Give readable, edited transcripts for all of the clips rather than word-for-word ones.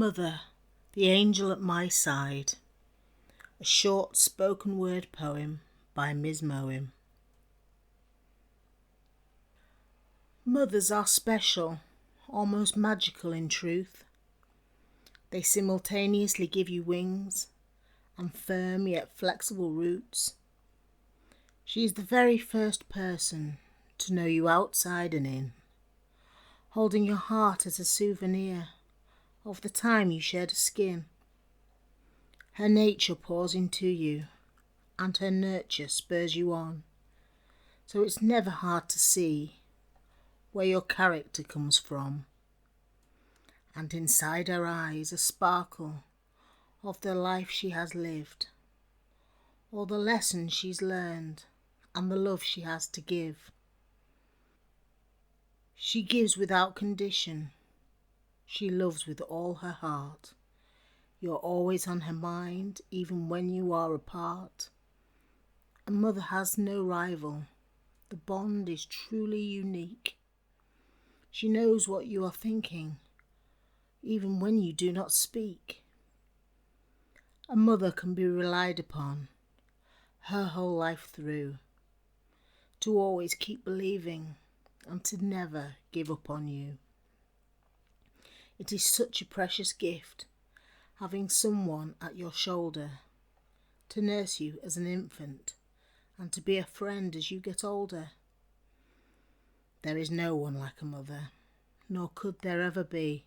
Mother, the angel at my side. A short spoken word poem by Ms Moem. Mothers are special, almost magical in truth. They simultaneously give you wings and firm yet flexible roots. She is the very first person to know you outside and in, holding your heart as a souvenir of the time you shared a skin. Her nature pours into you, and her nurture spurs you on, so it's never hard to see where your character comes from. And inside her eyes a sparkle of the life she has lived, all the lessons she's learned, and the love she has to give. She gives without condition. She loves with all her heart. You're always on her mind, even when you are apart. A mother has no rival. The bond is truly unique. She knows what you are thinking, even when you do not speak. A mother can be relied upon her whole life through, to always keep believing and to never give up on you. It is such a precious gift, having someone at your shoulder to nurse you as an infant and to be a friend as you get older. There is no one like a mother, nor could there ever be,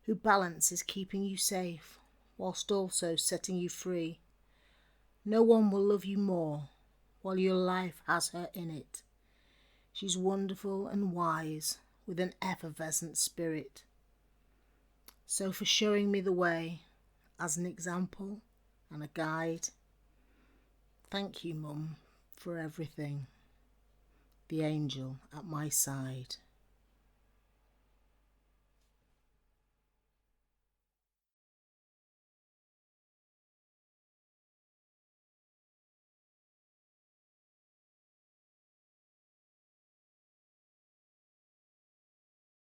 who balances keeping you safe whilst also setting you free. No one will love you more while your life has her in it. She's wonderful and wise with an effervescent spirit. So for showing me the way as an example and a guide, thank you, Mum, for everything. The angel at my side.